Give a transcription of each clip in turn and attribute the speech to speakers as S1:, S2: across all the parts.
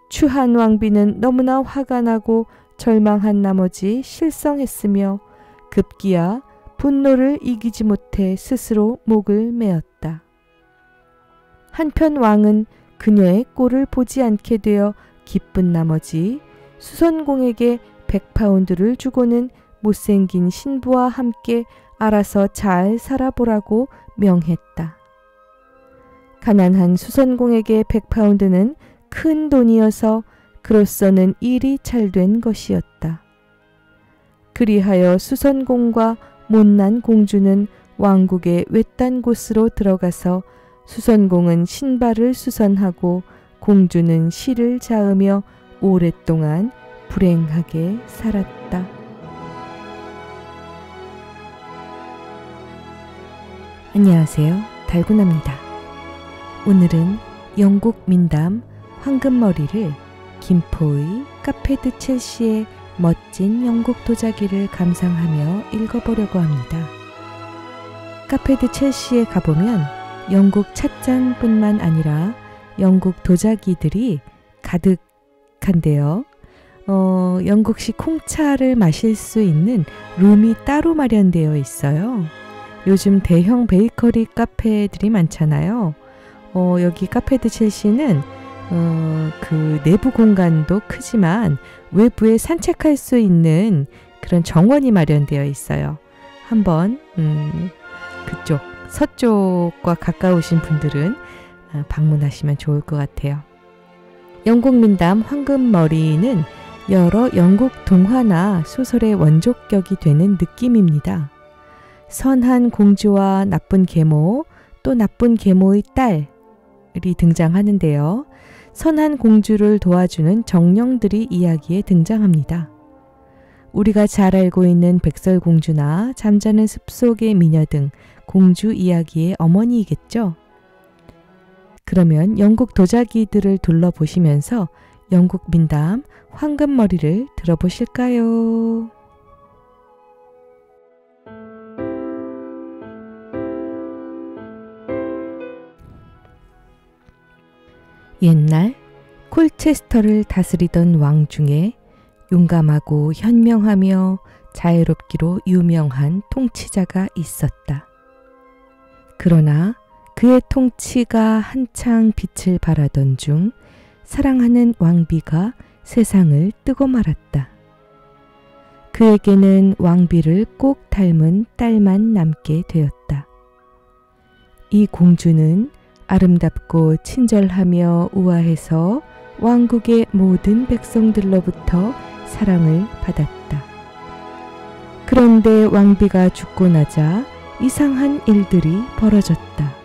S1: 추한 왕비는 너무나 화가 나고 절망한 나머지 실성했으며 급기야 분노를 이기지 못해 스스로 목을 메었다. 한편 왕은 그녀의 꼴을 보지 않게 되어 기쁜 나머지 수선공에게 100파운드를 주고는 못생긴 신부와 함께 알아서 잘 살아보라고 명했다. 가난한 수선공에게 100파운드는 큰 돈이어서 그로서는 일이 잘된 것이었다. 그리하여 수선공과 못난 공주는 왕국의 외딴 곳으로 들어가서 수선공은 신발을 수선하고 공주는 실을 자으며 오랫동안 불행하게 살았다. 안녕하세요. 달고나입니다. 오늘은 영국 민담 황금머리를 김포의 카페드 첼시의 멋진 영국 도자기를 감상하며 읽어보려고 합니다. 카페드 첼시에 가보면 영국 찻잔뿐만 아니라 영국 도자기들이 가득한데요. 영국식 콩차를 마실 수 있는 룸이 따로 마련되어 있어요. 요즘 대형 베이커리 카페들이 많잖아요. 여기 카페드 첼시는 그 내부 공간도 크지만 외부에 산책할 수 있는 그런 정원이 마련되어 있어요. 한번 그쪽 서쪽과 가까우신 분들은 방문하시면 좋을 것 같아요. 영국 민담 황금머리는 여러 영국 동화나 소설의 원조격이 되는 느낌입니다. 선한 공주와 나쁜 계모, 또 나쁜 계모의 딸이 등장하는데요. 선한 공주를 도와주는 정령들이 이야기에 등장합니다. 우리가 잘 알고 있는 백설공주나 잠자는 숲속의 미녀 등 공주 이야기의 어머니이겠죠. 그러면 영국 도자기들을 둘러보시면서 영국 민담 황금머리를 들어보실까요? 옛날 콜체스터를 다스리던 왕 중에 용감하고 현명하며 자애롭기로 유명한 통치자가 있었다. 그러나 그의 통치가 한창 빛을 발하던 중 사랑하는 왕비가 세상을 뜨고 말았다. 그에게는 왕비를 꼭 닮은 딸만 남게 되었다. 이 공주는 아름답고 친절하며 우아해서 왕국의 모든 백성들로부터 사랑을 받았다. 그런데 왕비가 죽고 나자 이상한 일들이 벌어졌다.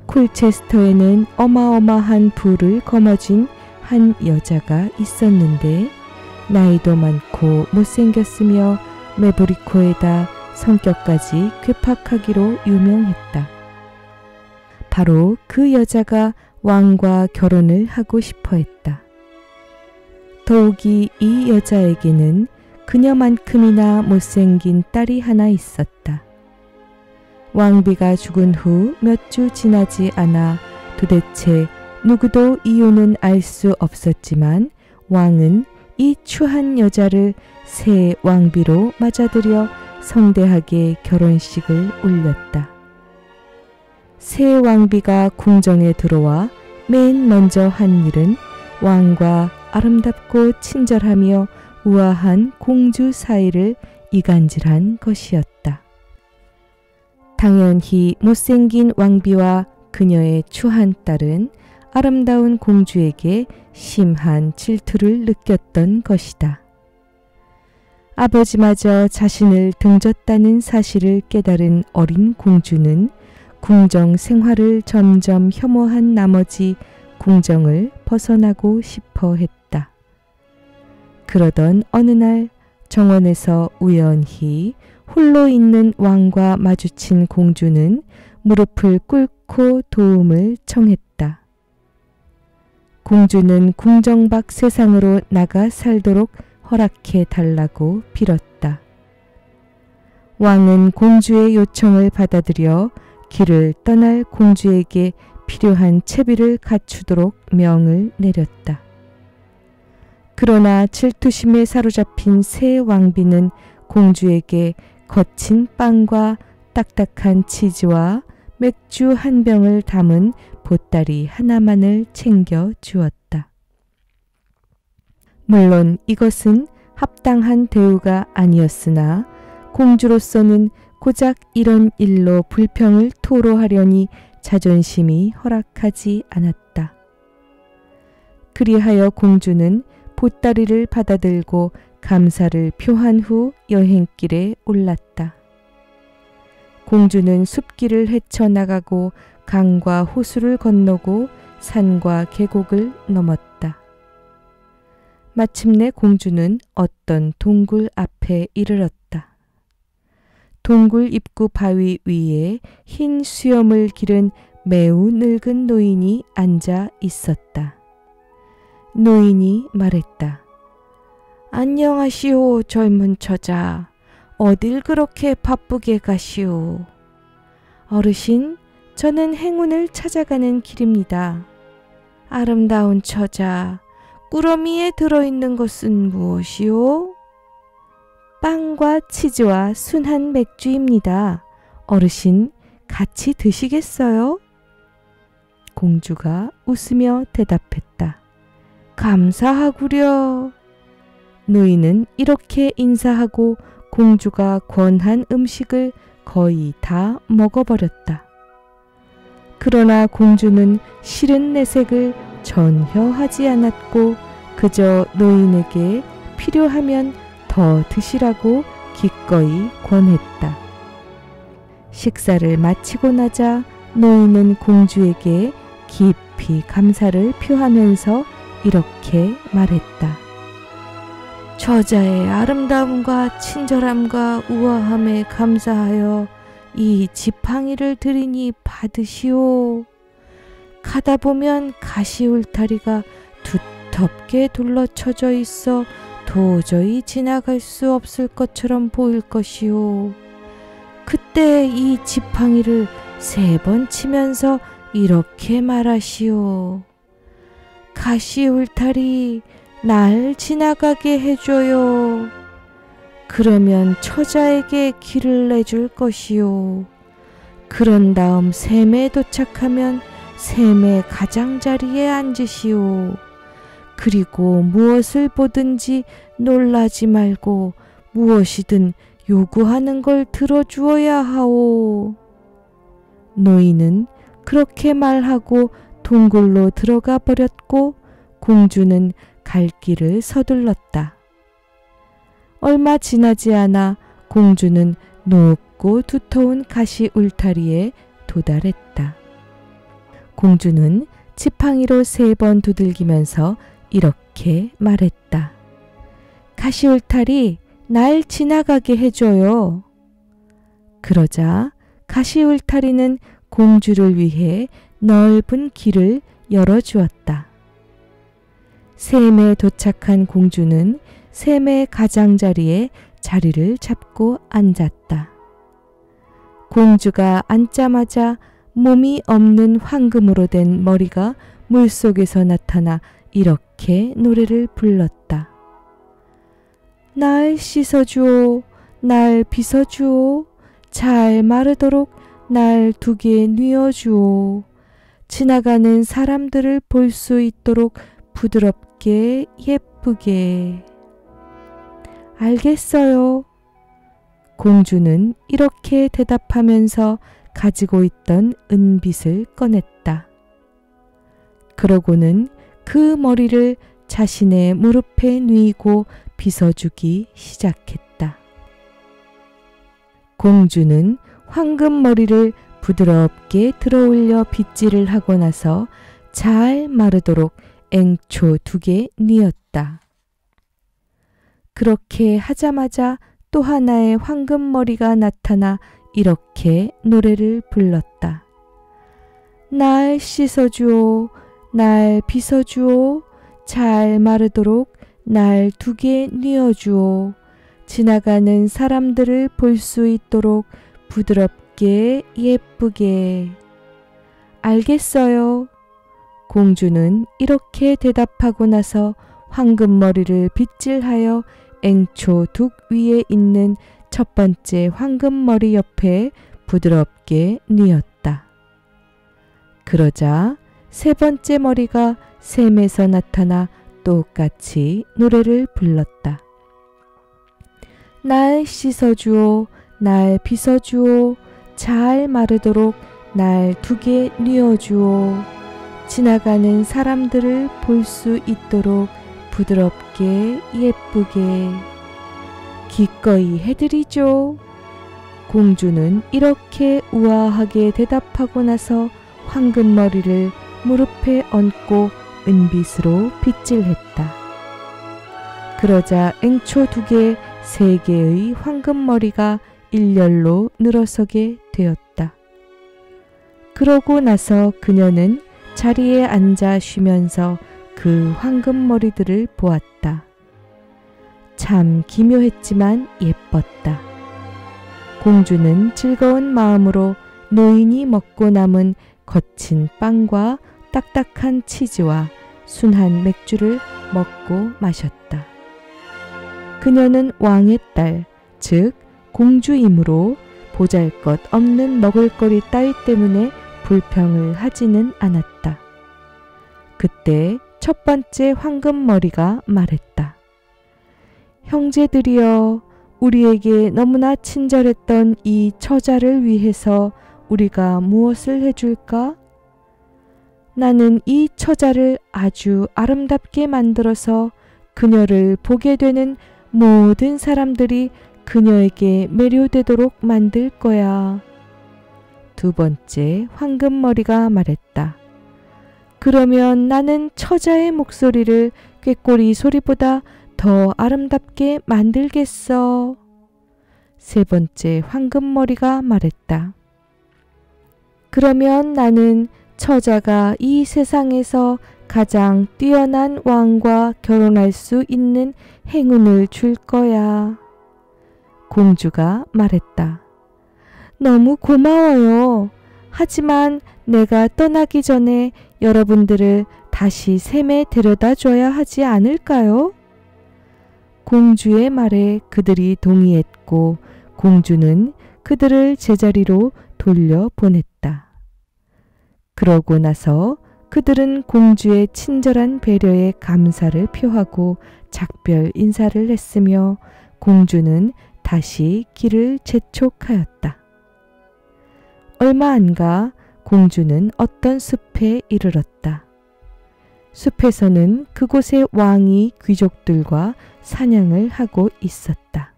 S1: 콜체스터에는 어마어마한 부를 거머쥔 한 여자가 있었는데 나이도 많고 못생겼으며 매부리코에다 성격까지 괴팍하기로 유명했다. 바로 그 여자가 왕과 결혼을 하고 싶어 했다. 더욱이 이 여자에게는 그녀만큼이나 못생긴 딸이 하나 있었다. 왕비가 죽은 후 몇 주 지나지 않아 도대체 누구도 이유는 알 수 없었지만 왕은 이 추한 여자를 새 왕비로 맞아들여 성대하게 결혼식을 올렸다. 새 왕비가 궁정에 들어와 맨 먼저 한 일은 왕과 아름답고 친절하며 우아한 공주 사이를 이간질한 것이었다. 당연히 못생긴 왕비와 그녀의 추한 딸은 아름다운 공주에게 심한 질투를 느꼈던 것이다. 아버지마저 자신을 등졌다는 사실을 깨달은 어린 공주는 궁정 생활을 점점 혐오한 나머지 궁정을 벗어나고 싶어 했다. 그러던 어느 날 정원에서 우연히 홀로 있는 왕과 마주친 공주는 무릎을 꿇고 도움을 청했다. 공주는 궁정 밖 세상으로 나가 살도록 허락해 달라고 빌었다. 왕은 공주의 요청을 받아들여 길을 떠날 공주에게 필요한 채비를 갖추도록 명을 내렸다. 그러나 질투심에 사로잡힌 새 왕비는 공주에게 거친 빵과 딱딱한 치즈와 맥주 한 병을 담은 보따리 하나만을 챙겨 주었다. 물론 이것은 합당한 대우가 아니었으나 공주로서는 고작 이런 일로 불평을 토로하려니 자존심이 허락하지 않았다. 그리하여 공주는 보따리를 받아들고 감사를 표한 후 여행길에 올랐다. 공주는 숲길을 헤쳐나가고 강과 호수를 건너고 산과 계곡을 넘었다. 마침내 공주는 어떤 동굴 앞에 이르렀다. 동굴 입구 바위 위에 흰 수염을 기른 매우 늙은 노인이 앉아 있었다. 노인이 말했다. 안녕하시오, 젊은 처자. 어딜 그렇게 바쁘게 가시오? 어르신, 저는 행운을 찾아가는 길입니다. 아름다운 처자, 꾸러미에 들어있는 것은 무엇이오? 빵과 치즈와 순한 맥주입니다. 어르신, 같이 드시겠어요? 공주가 웃으며 대답했다. 감사하구려. 노인은 이렇게 인사하고 공주가 권한 음식을 거의 다 먹어버렸다. 그러나 공주는 싫은 내색을 전혀 하지 않았고 그저 노인에게 필요하면 더 드시라고 기꺼이 권했다. 식사를 마치고 나자 노인은 공주에게 깊이 감사를 표하면서 이렇게 말했다. 처자의 아름다움과 친절함과 우아함에 감사하여 이 지팡이를 드리니 받으시오. 가다 보면 가시울타리가 두텁게 둘러쳐져 있어 도저히 지나갈 수 없을 것처럼 보일 것이오. 그때 이 지팡이를 3번 치면서 이렇게 말하시오. 가시울타리, 날 지나가게 해줘요. 그러면 처자에게 길을 내줄 것이오. 그런 다음 샘에 도착하면 샘의 가장자리에 앉으시오. 그리고 무엇을 보든지 놀라지 말고 무엇이든 요구하는 걸 들어주어야 하오. 노인은 그렇게 말하고 동굴로 들어가 버렸고 공주는 갈 길을 서둘렀다. 얼마 지나지 않아 공주는 높고 두터운 가시 울타리에 도달했다. 공주는 지팡이로 3번 두들기면서 이렇게 말했다. 가시 울타리, 날 지나가게 해줘요. 그러자 가시 울타리는 공주를 위해 넓은 길을 열어주었다. 샘에 도착한 공주는 샘의 가장자리에 자리를 잡고 앉았다. 공주가 앉자마자 몸이 없는 황금으로 된 머리가 물속에서 나타나 이렇게 노래를 불렀다. 날 씻어주오, 날 빗어주오, 잘 마르도록 날 두게 뉘어주오. 지나가는 사람들을 볼 수 있도록 부드럽게 예쁘게. 알겠어요. 공주는 이렇게 대답하면서 가지고 있던 은빗을 꺼냈다. 그러고는 그 머리를 자신의 무릎에 뉘고 빗어주기 시작했다. 공주는 황금 머리를 부드럽게 들어올려 빗질을 하고 나서 잘 마르도록 앵초 2개 뉘었다. 그렇게 하자마자 또 하나의 황금 머리가 나타나 이렇게 노래를 불렀다. 날 씻어주오, 날 빗어주오, 잘 마르도록 날 2개 뉘어주오. 지나가는 사람들을 볼 수 있도록 부드럽게 예쁘게. 알겠어요. 공주는 이렇게 대답하고 나서 황금머리를 빗질하여 앵초둑 위에 있는 첫 번째 황금머리 옆에 부드럽게 뉘었다. 그러자 세 번째 머리가 샘에서 나타나 똑같이 노래를 불렀다. 날 씻어주오, 날 빗어주오, 잘 마르도록 날 두게 뉘어주오. 지나가는 사람들을 볼 수 있도록 부드럽게 예쁘게 기꺼이 해드리죠. 공주는 이렇게 우아하게 대답하고 나서 황금머리를 무릎에 얹고 은빗으로 빗질했다. 그러자 앵초 2개, 3개의 황금머리가 일렬로 늘어서게 되었다. 그러고 나서 그녀는 자리에 앉아 쉬면서 그 황금머리들을 보았다. 참 기묘했지만 예뻤다. 공주는 즐거운 마음으로 노인이 먹고 남은 거친 빵과 딱딱한 치즈와 순한 맥주를 먹고 마셨다. 그녀는 왕의 딸, 즉 공주이므로 보잘것없는 먹을거리 따위 때문에 불평을 하지는 않았다. 그때 첫 번째 황금머리가 말했다. 형제들이여, 우리에게 너무나 친절했던 이 처자를 위해서 우리가 무엇을 해줄까? 나는 이 처자를 아주 아름답게 만들어서 그녀를 보게 되는 모든 사람들이 그녀에게 매료되도록 만들 거야. 두 번째 황금머리가 말했다. 그러면 나는 처자의 목소리를 꾀꼬리 소리보다 더 아름답게 만들겠어. 세 번째 황금머리가 말했다. 그러면 나는 처자가 이 세상에서 가장 뛰어난 왕과 결혼할 수 있는 행운을 줄 거야. 공주가 말했다. 너무 고마워요. 하지만 내가 떠나기 전에 여러분들을 다시 샘에 데려다 줘야 하지 않을까요? 공주의 말에 그들이 동의했고 공주는 그들을 제자리로 돌려보냈다. 그러고 나서 그들은 공주의 친절한 배려에 감사를 표하고 작별 인사를 했으며 공주는 다시 길을 재촉하였다. 얼마 안 가 공주는 어떤 숲에 이르렀다. 숲에서는 그곳의 왕이 귀족들과 사냥을 하고 있었다.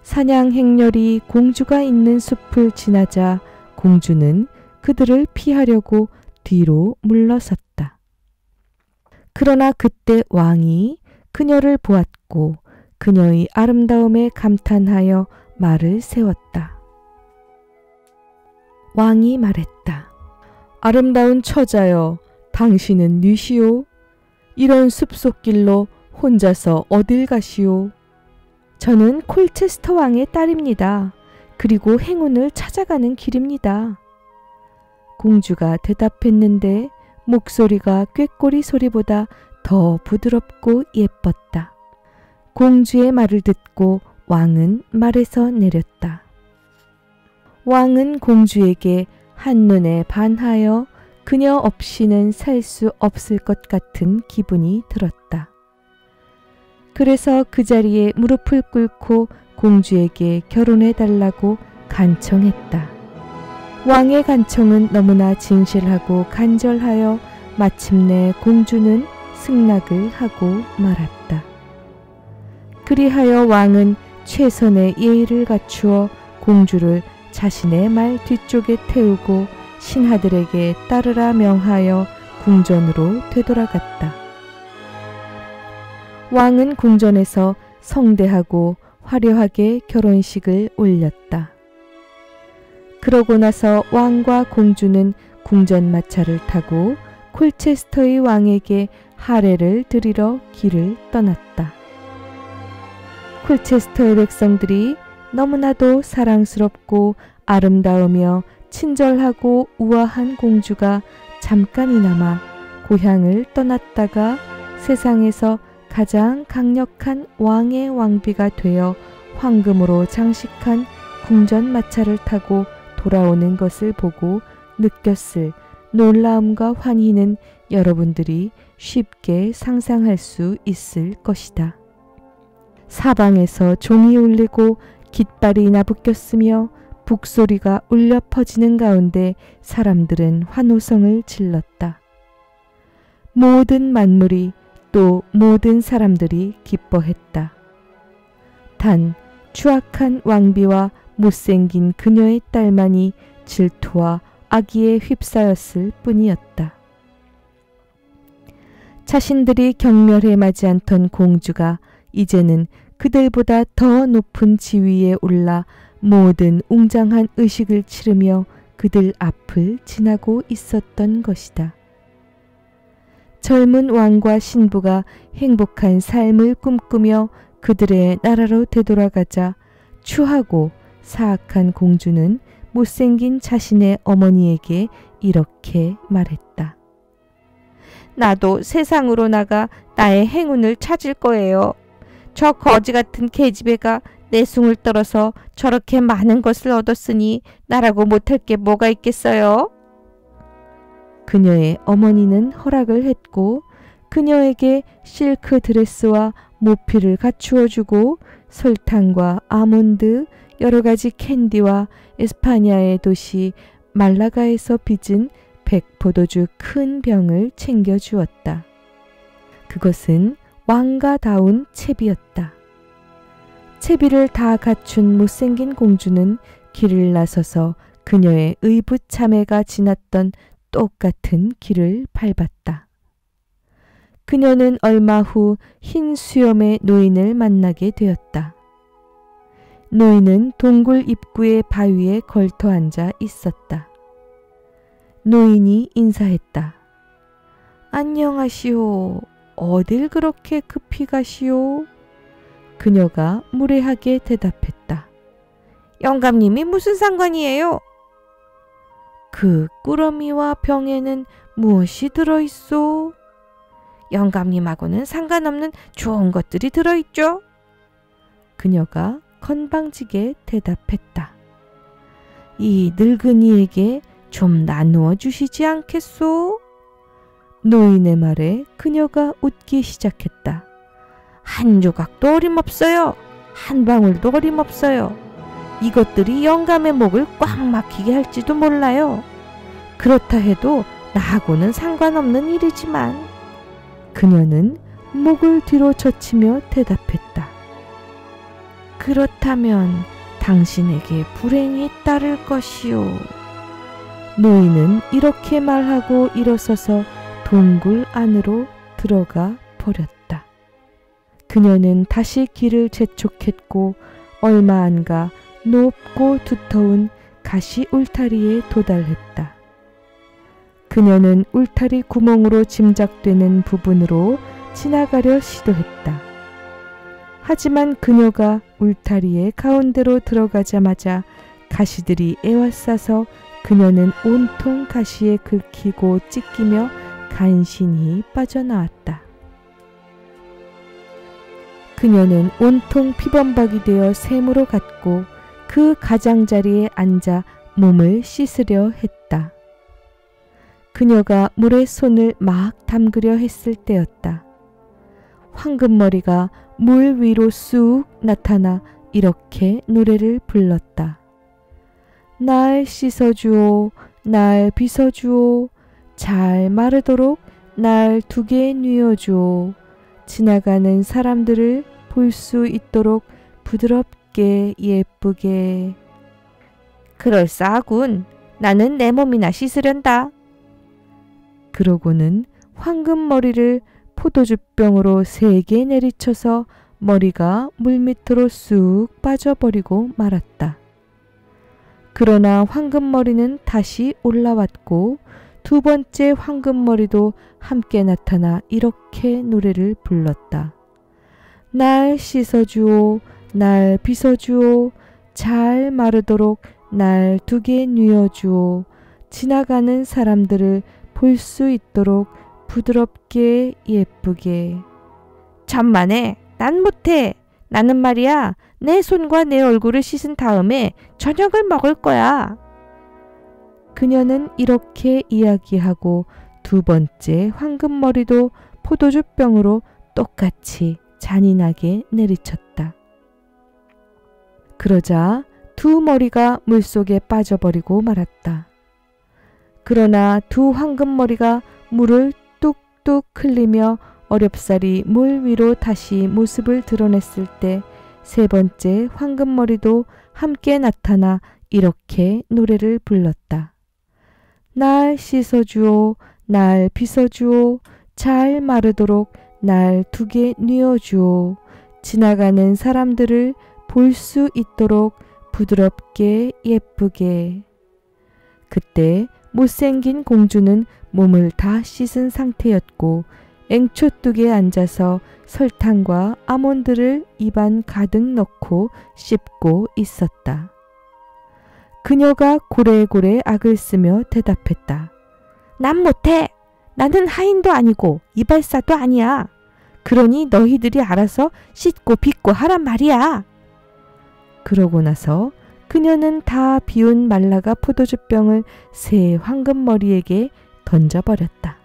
S1: 사냥 행렬이 공주가 있는 숲을 지나자 공주는 그들을 피하려고 뒤로 물러섰다. 그러나 그때 왕이 그녀를 보았고 그녀의 아름다움에 감탄하여 말을 세웠다. 왕이 말했다. 아름다운 처자여, 당신은 누시오? 이런 숲속길로 혼자서 어딜 가시오? 저는 콜체스터 왕의 딸입니다. 그리고 행운을 찾아가는 길입니다. 공주가 대답했는데 목소리가 꾀꼬리 소리보다 더 부드럽고 예뻤다. 공주의 말을 듣고 왕은 말에서 내렸다. 왕은 공주에게 한눈에 반하여 그녀 없이는 살 수 없을 것 같은 기분이 들었다. 그래서 그 자리에 무릎을 꿇고 공주에게 결혼해달라고 간청했다. 왕의 간청은 너무나 진실하고 간절하여 마침내 공주는 승낙을 하고 말았다. 그리하여 왕은 최선의 예의를 갖추어 공주를 자신의 말 뒤쪽에 태우고 신하들에게 따르라 명하여 궁전으로 되돌아갔다. 왕은 궁전에서 성대하고 화려하게 결혼식을 올렸다. 그러고 나서 왕과 공주는 궁전 마차를 타고 콜체스터의 왕에게 하례를 드리러 길을 떠났다. 콜체스터의 백성들이 너무나도 사랑스럽고 아름다우며 친절하고 우아한 공주가 잠깐이나마 고향을 떠났다가 세상에서 가장 강력한 왕의 왕비가 되어 황금으로 장식한 궁전 마차를 타고 돌아오는 것을 보고 느꼈을 놀라움과 환희는 여러분들이 쉽게 상상할 수 있을 것이다. 사방에서 종이 울리고 깃발이 나부꼈으며 북소리가 울려 퍼지는 가운데 사람들은 환호성을 질렀다. 모든 만물이 또 모든 사람들이 기뻐했다. 단 추악한 왕비와 못생긴 그녀의 딸만이 질투와 악의에 휩싸였을 뿐이었다. 자신들이 경멸해 마지 않던 공주가 이제는 그들보다 더 높은 지위에 올라 모든 웅장한 의식을 치르며 그들 앞을 지나고 있었던 것이다. 젊은 왕과 신부가 행복한 삶을 꿈꾸며 그들의 나라로 되돌아가자 추하고 사악한 공주는 못생긴 자신의 어머니에게 이렇게 말했다. 나도 세상으로 나가 나의 행운을 찾을 거예요. 저 거지 같은 계집애가 내 숭을 떨어서 저렇게 많은 것을 얻었으니 나라고 못할 게 뭐가 있겠어요? 그녀의 어머니는 허락을 했고 그녀에게 실크 드레스와 모피를 갖추어 주고 설탕과 아몬드, 여러 가지 캔디와 에스파냐의 도시 말라가에서 빚은 100포도주 큰 병을 챙겨 주었다. 그것은 왕가다운 채비였다. 채비를 다 갖춘 못생긴 공주는 길을 나서서 그녀의 의붓 자매가 지났던 똑같은 길을 밟았다. 그녀는 얼마 후 흰 수염의 노인을 만나게 되었다. 노인은 동굴 입구의 바위에 걸터 앉아 있었다. 노인이 인사했다. 안녕하시오. 어딜 그렇게 급히 가시오? 그녀가 무례하게 대답했다. 영감님이 무슨 상관이에요? 그 꾸러미와 병에는 무엇이 들어있소? 영감님하고는 상관없는 좋은 것들이 들어있죠. 그녀가 건방지게 대답했다. 이 늙은이에게 좀 나누어 주시지 않겠소? 노인의 말에 그녀가 웃기 시작했다. 한 조각도 어림없어요. 한 방울도 어림없어요. 이것들이 영감의 목을 꽉 막히게 할지도 몰라요. 그렇다 해도 나하고는 상관없는 일이지만. 그녀는 목을 뒤로 젖히며 대답했다. 그렇다면 당신에게 불행이 따를 것이오. 노인은 이렇게 말하고 일어서서 동굴 안으로 들어가 버렸다. 그녀는 다시 길을 재촉했고 얼마 안 가 높고 두터운 가시 울타리에 도달했다. 그녀는 울타리 구멍으로 짐작되는 부분으로 지나가려 시도했다. 하지만 그녀가 울타리의 가운데로 들어가자마자 가시들이 에워싸서 그녀는 온통 가시에 긁히고 찢기며 간신히 빠져나왔다. 그녀는 온통 피범벅이 되어 샘으로 갔고 그 가장자리에 앉아 몸을 씻으려 했다. 그녀가 물에 손을 막 담그려 했을 때였다. 황금머리가 물 위로 쑥 나타나 이렇게 노래를 불렀다. 날 씻어주오, 날 빗어주오, 잘 마르도록 날 두게 뉘어주오. 지나가는 사람들을 볼 수 있도록 부드럽게 예쁘게. 그럴싸하군. 나는 내 몸이나 씻으련다. 그러고는 황금머리를 포도주병으로 세게 내리쳐서 머리가 물밑으로 쑥 빠져버리고 말았다. 그러나 황금머리는 다시 올라왔고 두 번째 황금머리도 함께 나타나 이렇게 노래를 불렀다. 날 씻어주오, 날 빗어주오, 잘 마르도록 날 두게 뉘어주오. 지나가는 사람들을 볼 수 있도록 부드럽게 예쁘게. 천만에, 난 못해. 나는 말이야, 내 손과 내 얼굴을 씻은 다음에 저녁을 먹을 거야. 그녀는 이렇게 이야기하고 두 번째 황금머리도 포도주병으로 똑같이 잔인하게 내리쳤다. 그러자 두 머리가 물속에 빠져버리고 말았다. 그러나 두 황금머리가 물을 뚝뚝 흘리며 어렵사리 물 위로 다시 모습을 드러냈을 때 세 번째 황금머리도 함께 나타나 이렇게 노래를 불렀다. 날 씻어주오, 날 빗어주오, 잘 마르도록 날 두게 뉘어주오. 지나가는 사람들을 볼 수 있도록 부드럽게 예쁘게. 그때 못생긴 공주는 몸을 다 씻은 상태였고 앵초뚝에 앉아서 설탕과 아몬드를 입안 가득 넣고 씹고 있었다. 그녀가 고래고래 악을 쓰며 대답했다. 난 못해. 나는 하인도 아니고 이발사도 아니야. 그러니 너희들이 알아서 씻고 빗고 하란 말이야. 그러고 나서 그녀는 다 비운 말라가 포도주병을 새 황금머리에게 던져버렸다.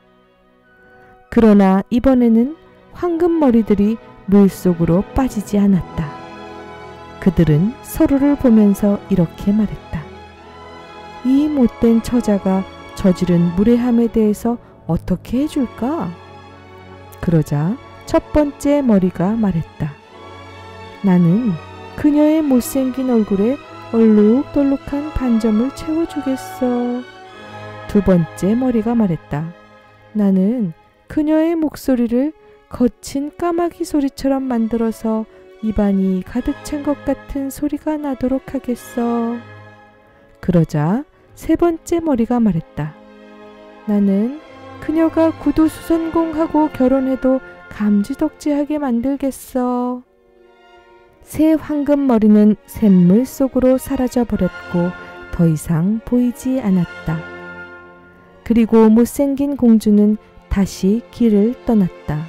S1: 그러나 이번에는 황금머리들이 물속으로 빠지지 않았다. 그들은 서로를 보면서 이렇게 말했다. 이 못된 처자가 저지른 무례함에 대해서 어떻게 해줄까? 그러자 첫 번째 머리가 말했다. 나는 그녀의 못생긴 얼굴에 얼룩덜룩한 반점을 채워주겠어. 두 번째 머리가 말했다. 나는 그녀의 목소리를 거친 까마귀 소리처럼 만들어서 입안이 가득 찬 것 같은 소리가 나도록 하겠어. 그러자 세 번째 머리가 말했다. 나는 그녀가 구두수선공하고 결혼해도 감지덕지하게 만들겠어. 새 황금머리는 샘물 속으로 사라져버렸고 더 이상 보이지 않았다. 그리고 못생긴 공주는 다시 길을 떠났다.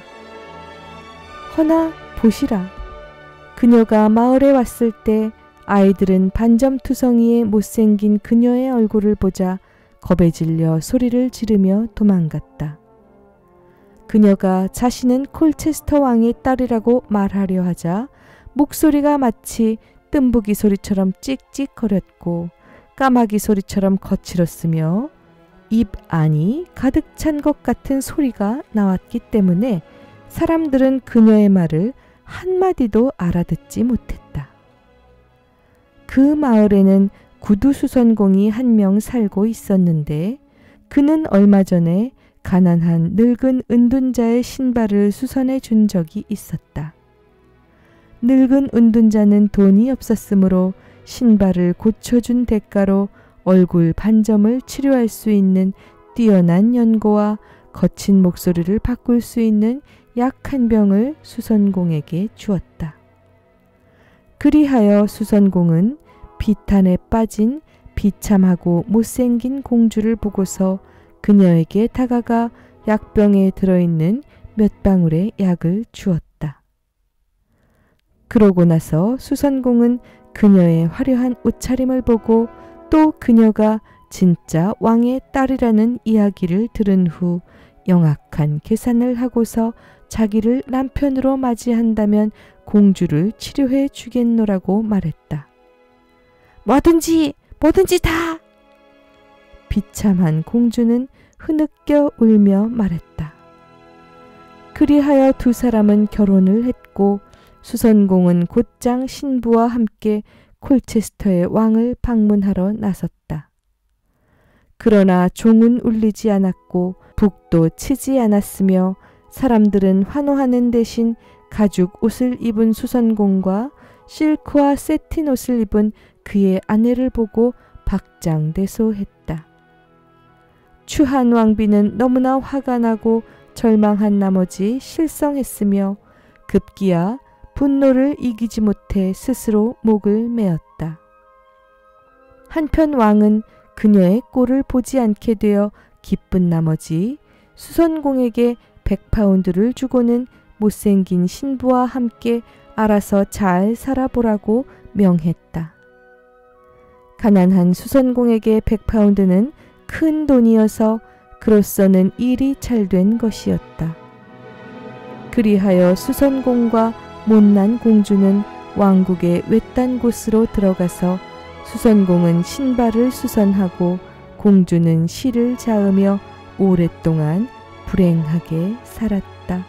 S1: 허나 보시라. 그녀가 마을에 왔을 때 아이들은 반점투성이의 못생긴 그녀의 얼굴을 보자 겁에 질려 소리를 지르며 도망갔다. 그녀가 자신은 콜체스터 왕의 딸이라고 말하려 하자 목소리가 마치 뜸부기 소리처럼 찍찍거렸고 까마귀 소리처럼 거칠었으며 입 안이 가득 찬 것 같은 소리가 나왔기 때문에 사람들은 그녀의 말을 한마디도 알아듣지 못했다. 그 마을에는 구두수선공이 한 명 살고 있었는데 그는 얼마 전에 가난한 늙은 은둔자의 신발을 수선해 준 적이 있었다. 늙은 은둔자는 돈이 없었으므로 신발을 고쳐준 대가로 얼굴 반점을 치료할 수 있는 뛰어난 연고와 거친 목소리를 바꿀 수 있는 약 한 병을 수선공에게 주었다. 그리하여 수선공은 비탄에 빠진 비참하고 못생긴 공주를 보고서 그녀에게 다가가 약병에 들어있는 몇 방울의 약을 주었다. 그러고 나서 수선공은 그녀의 화려한 옷차림을 보고 또 그녀가 진짜 왕의 딸이라는 이야기를 들은 후 영악한 계산을 하고서 자기를 남편으로 맞이한다면 공주를 치료해 주겠노라고 말했다. 뭐든지 다! 비참한 공주는 흐느껴 울며 말했다. 그리하여 두 사람은 결혼을 했고 수선공은 곧장 신부와 함께 콜체스터의 왕을 방문하러 나섰다. 그러나 종은 울리지 않았고 북도 치지 않았으며 사람들은 환호하는 대신 가죽 옷을 입은 수선공과 실크와 세틴 옷을 입은 그의 아내를 보고 박장대소했다. 추한 왕비는 너무나 화가 나고 절망한 나머지 실성했으며 급기야 분노를 이기지 못해 스스로 목을 메었다. 한편 왕은 그녀의 꼴을 보지 않게 되어 기쁜 나머지 수선공에게 100파운드를 주고는 못생긴 신부와 함께 알아서 잘 살아보라고 명했다. 가난한 수선공에게 100파운드는 큰 돈이어서 그로서는 일이 잘된 것이었다. 그리하여 수선공과 못난 공주는 왕국의 외딴 곳으로 들어가서 수선공은 신발을 수선하고 공주는 실을 자으며 오랫동안 불행하게 살았다.